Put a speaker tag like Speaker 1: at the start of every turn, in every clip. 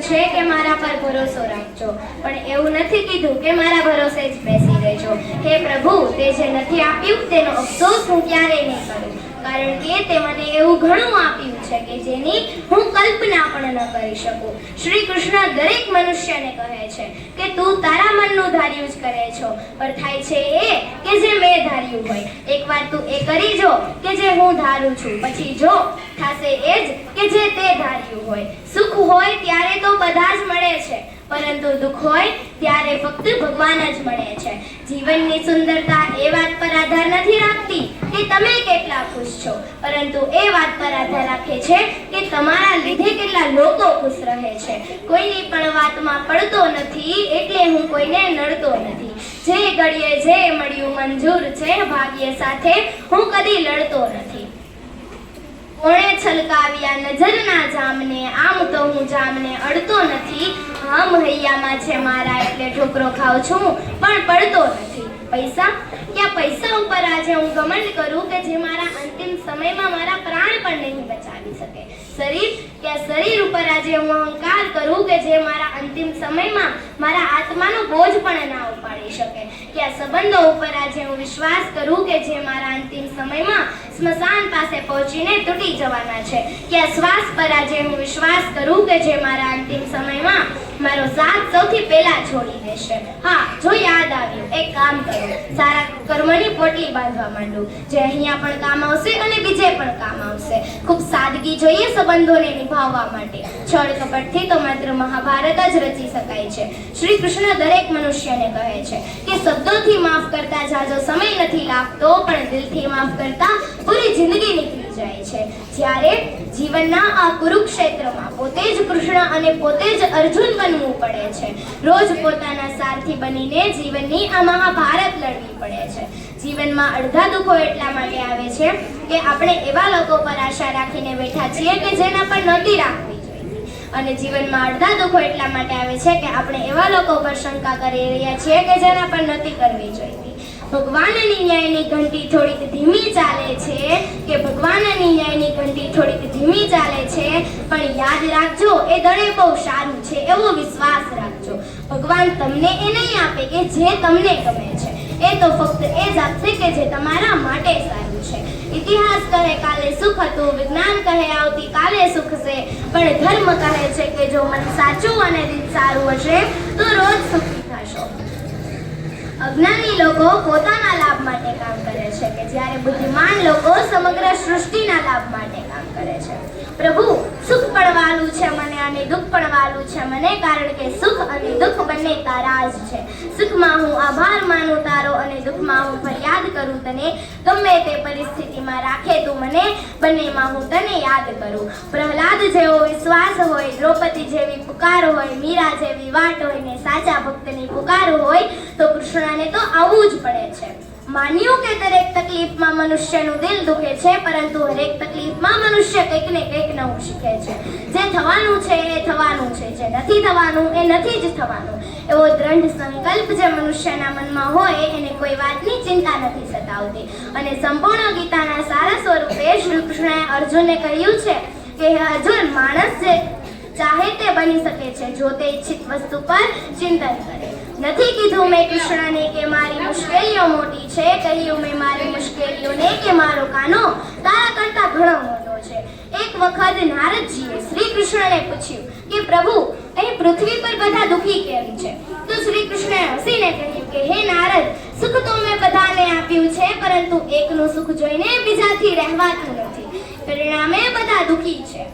Speaker 1: છે કે મારા પર ભરોસો રાખજો, પણ એવું નથી કીધું કે મારા ભરોસે જ બેસી રહેજો. હે પ્રભુ, તે જે નથી આપ્યું તેનો અફસોસ હું ક્યારેય નહીં કરું, કારણ કે તે મને એવું ઘણું આપ્યું છે કે જેની હું કલ્પના પણ ન કરી શકું. શ્રી કૃષ્ણ દરેક મનુષ્યને કહે છે કે તું તારા મનનું ધાર્યું જ કરે છો, પણ થાય છે એ કે જે મેં ધાર્યું હોય. એકવાર તું એ કરી જો કે જે હું ધારું છું, પછી જો થાશે એ જ કે જે તે ધાર્યું હોય. સુખ હોય ત્યારે તો બધા જ મળે છે, પરંતુ દુઃખ હોય ત્યારે ફક્ત ભગવાન જ મળે છે. જીવનની સુંદરતા એ વાત પર આધાર નથી રાખતી કે તમે કેટલા ખુશ છો, પરંતુ એ વાત પર આધાર રાખે છે કે તમારા લીધે કેટલા લોકો ખુશ રહે છે. કોઈની પણ વાતમાં પડતો નથી એટલે હું કોઈને નડતો નથી. જે ઘડીએ જે મળ્યું મંજૂર છે, ભાગ્ય સાથે હું કદી લડતો નથી. કોણે છલકાવ્યા નજરના જામને, આમ તો હું જામને અડતો નથી. આમ હૈયામાં છે મારા એટલે ઠોકરો ખાઉં છું પણ પડતો નથી. પૈસા ઉપર આજે હું ઘમંડ કરું કે જે મારા અંતિમ સમયમાં મારા પ્રાણ પણ નહીં બચાવી શકે. શરીર ઉપર આજે હું અહંકાર કરું કે જે મારા અંતિમ સમયમાં મારા આત્માનો બોજ પણ ના ઉપાડી શકે. સંબંધો ઉપર આજે હું વિશ્વાસ કરું કે જે મારા અંતિમ સમયમાં સ્મશાન પાસે પહોંચીને તૂટી જવાના છે. શ્વાસ પર આજે હું વિશ્વાસ કરું કે જે મારા અંતિમ સમયમાં મારો સાથ સૌથી પહેલા છોડી દેશે. હા, જો યાદ આવ્યું, એક કામ કરું, સારા કર્મની પોટલી બાંધવા માંડું, જે અહીંયા પણ કામ આવશે અને બીજે પણ કામ આવશે. ખૂબ સાદગી જોઈએ સંબંધોને નિભાવવા માટે. છળ કપટથી તો માત્ર મહાભારત જ રચી શકાય છે. શ્રી કૃષ્ણ દરેક મનુષ્યને કહે છે કે શબ્દોથી માફ કરતા જાજો સમય નથી લાગતો, પણ દિલથી માફ કરતા પૂરી જિંદગી નીકળી જાય છે. જ્યારે જીવનના આ કુરુક્ષેત્રમાં પોતે જ કૃષ્ણ અને પોતે જ અર્જુન બનવું પડે છે. રોજ પોતાના સારથી બનીને જીવનની આ મહાભારત લડવી પડે છે. જીવનમાં અડધા દુઃખો એટલા માટે આવે છે કે આપણે એવા લોકો પર આશા રાખીને બેઠા છીએ કે જેના પર નહોતી રાખવી જોઈએ, અને જીવનમાં અડધા દુઃખો એટલા માટે આવે છે કે આપણે એવા લોકો પર શંકા કરી રહ્યા છીએ કે જેના પર નથી કરવી જોઈએ. ભગવાનની ન્યાયની ઘંટી થોડીક ધીમી ચાલે છે પણ યાદ રાખજો એ દળે બહુ સારું છે એવો વિશ્વાસ રાખજો. ભગવાન તમને એ નહીં આપે કે જે તમને ગમે છે, એ તો ફક્ત એ જ આપશે કે જે તમારા માટે સારું છે. ઇતિહાસ કહે કાલે સુખ હતું, વિજ્ઞાન કહે આવતી કાલે સુખ છે, પણ ધર્મ કહે છે કે જો મન સાચું અને દિલ સારું હશે તો રોજ સુખી થશો. અજ્ઞાની લોકો પોતાના લાભ માટે કામ કરે છે કે જ્યારે બુદ્ધિમાન લોકો સમગ્ર સૃષ્ટિના લાભ માટે કામ કરે છે. પ્રભુ, સુખ પણ વાલું છે મને અને દુઃખ પણ વાલું છે મને, કારણ કે સુખ અને દુઃખ બંને તારા જ છે. સુખમાં હું આભાર માનું તારો અને દુઃખમાં હું ફરિયાદ કરું તને. ગમે તે પરિસ્થિતિમાં રાખે તું મને, બંનેમાં હું તને યાદ કરું. પ્રહલાદ જેવો વિશ્વાસ હોય, દ્રૌપદી જેવી પુકાર હોય, મીરા જેવી વાટ હોય ને સાચા ભક્તની પુકાર હોય તો કૃષ્ણને તો આવવું જ પડે છે. માન્યું કે દરેક તકલીફમાં મનુષ્યનું દિલ દુખે છે, પરંતુ હરેક તકલીફમાં મનુષ્ય કંઈક ને કંઈક નવું શીખે છે. જે થવાનું છે એ થવાનું છે, જે નથી થવાનું એ નથી જ થવાનું. એવો દ્રઢ સંકલ્પ જે મનુષ્યના મનમાં હોય એને કોઈ વાતની ચિંતા નથી સતાવતી. અને સંપૂર્ણ ગીતાના સારા સ્વરૂપે શ્રી કૃષ્ણએ અર્જુનને કહ્યું છે કે અર્જુન, માણસ જે ચાહે તે બની શકે છે જો તે ઈચ્છિત વસ્તુ પર ચિંતન કરે. નથી કીધું મેં કૃષ્ણને કે મારી મુશ્કેલીઓ મોટી છે, કહ્યું મેં મારી મુશ્કેલીઓને કે મારો કાનો તારા કરતા ઘણો મોટો છે. એક વખત નારદજીએ શ્રી કૃષ્ણને પૂછ્યું કે પ્રભુ, અહીં પૃથ્વી પર બધા દુઃખી કેમ છે? તો શ્રી કૃષ્ણએ હસીને કહ્યું કે હે નારદ, સુખ તો મેં બધાને આપ્યું છે, પરંતુ એકનું સુખ જોઈને બીજાથી રહેવાતું નથી, પરિણામે બધા દુઃખી છે.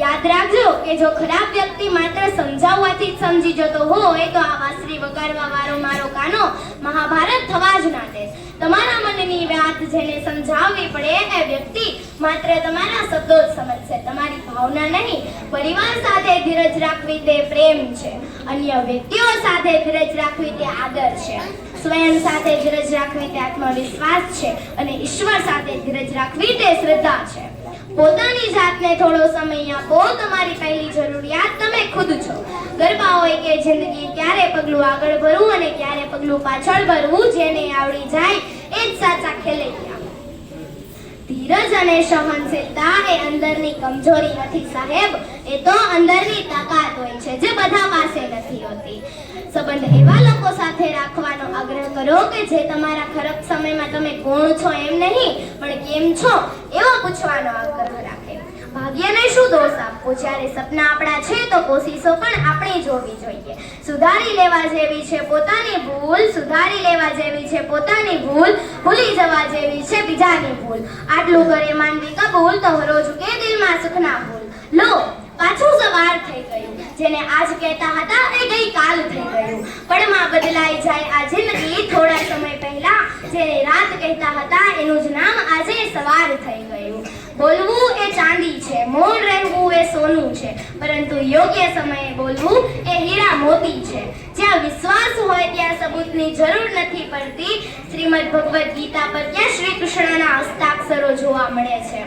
Speaker 1: યાદ રાખજો કે જો ખરાબ વ્યક્તિ માત્ર સમજાવવાથી જ સમજી જતો હોય તો આ વાંસળી વગાડવા વાળો મારો કાનો મહાભારત થવા જ ના દે. તમારા મનની વાત જેને સમજાવવી પડે એ વ્યક્તિ માત્ર તમારા શબ્દો જ સમજશે, તમારી ભાવના નહીં. પરિવાર સાથે ધીરજ રાખવી તે પ્રેમ છે, અન્ય વ્યક્તિઓ સાથે ધીરજ રાખવી તે આદર છે, સ્વયં સાથે ધીરજ રાખવી તે આત્મવિશ્વાસ છે, અને ઈશ્વર સાથે ધીરજ રાખવી તે શ્રદ્ધા છે. પોતાની જાતને થોડો સમય આપો. તમારી પહેલી જરૂરિયાત તમે ખુદ છો. ગરબા હોય કે જિંદગી, ક્યારે પગલું આગળ ભરવું અને ક્યારે પગલું પાછળ ભરવું, જેને આવડી જાય એ જ સાચા ખેલૈયા. ધીરજ અને સહનશીલતા એ અંદરની કમજોરી નથી સાહેબ, એ તો અંદરની તાકાત હોય છે જે બધા સાથે રાખવાનો આગ્રહ કરો કે જે તમારા ખરાબ સમયમાં તમે કોણ છો એમ નહીં પણ કેમ છો એવો પૂછવાનો આગ્રહ રાખે. ભાગ્યને શું દોષ આપવો? જ્યારે સપના આપણા છે તો કોશિશો પણ આપણે જોવી જોઈએ. સુધારી લેવા જેવી છે પોતાની ભૂલ, સુધારી લેવા જેવી છે પોતાની ભૂલ, ભૂલી જવા જેવી છે બીજાની ભૂલ. આટલું કરે માનવી કબૂલ તો રોજ કે દિલમાં સુખના ભૂલ. લો પાછું સવાર થઈ ગયું. જેને આજ કહેતા હતા એ ગઈ કાલ થઈ ગયું. પળમાં બદલાઈ જાય આ જિંદગી. થોડા સમય પહેલા જેને રાત કહેતા હતા એનું જ નામ આજે સવાર થઈ ગયું. બોલવું એ ચાંદી છે, મૌન રહેવું એ સોનું છે, પરંતુ યોગ્ય સમયે બોલવું એ હીરા મોતી છે. જ્યાં વિશ્વાસ હોય ત્યાં સબૂતની જરૂર નથી પડતી. શ્રીમદ ભગવદ્ ગીતા પર ત્યાં શ્રી કૃષ્ણના હસ્તાક્ષરો જોવા મળે છે.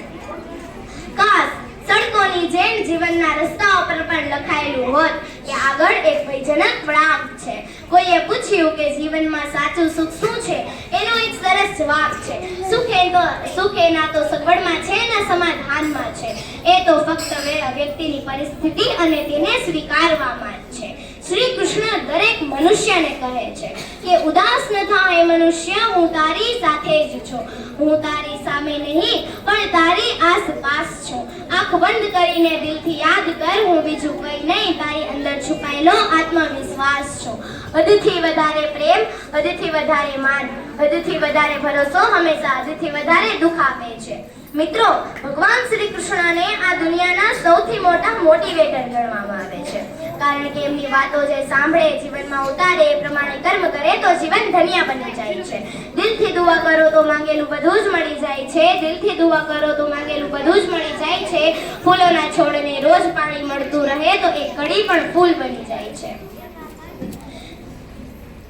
Speaker 1: કાશ સડકોની જેમ જીવનના રસ્તાઓ પર પણ લખાયેલું હોત કે આગળ એક ભયજનક વળાંક છે. કોઈએ પૂછ્યું કે જીવનમાં સાચું સુખ શું છે? એનો એક સરસ જવાબ છે, સુખ એના તો સગવડમાં છે ને સમાધાનમાં છે. એ તો ફક્ત વ્યક્તિની પરિસ્થિતિ અને તેને સ્વીકારવામાં જ છે. શ્રી કૃષ્ણ દરેક મનુષ્યને કહે છે કે ઉદાસ ન થા એ મનુષ્ય, હું તારી સાથે જ છું. હું તારી સામે નહીં પણ તારી આસપાસ છું. આંખ બંધ કરીને દિલથી યાદ કર, હું બીજું કંઈ નહીં તારી અંદર છુપાયેલો આત્મવિશ્વાસ છું. હદથી વધારે પ્રેમ, હદથી વધારે માન, હદથી વધારે ભરોસો હંમેશા હદથી વધારે દુઃખ આપે છે. મિત્રો, ભગવાન શ્રી કૃષ્ણને આ દુનિયાના સૌથી મોટા મોટિવેટર ગણવામાં આવે છે. કારણ કે એમની વાતો જે સાંભળે, જીવનમાં ઉતારે, એ પ્રમાણે કર્મ કરે તો જીવન ધન્ય બની જાય છે. દિલથી દુઆ કરો તો માંગેલું બધું જ મળી જાય છે. દિલથી દુઆ કરો તો માંગેલું બધું જ મળી જાય છે. ફૂલોના છોડને રોજ પાણી મળતું રહે તો એક કડી પણ ફૂલ બની જાય છે.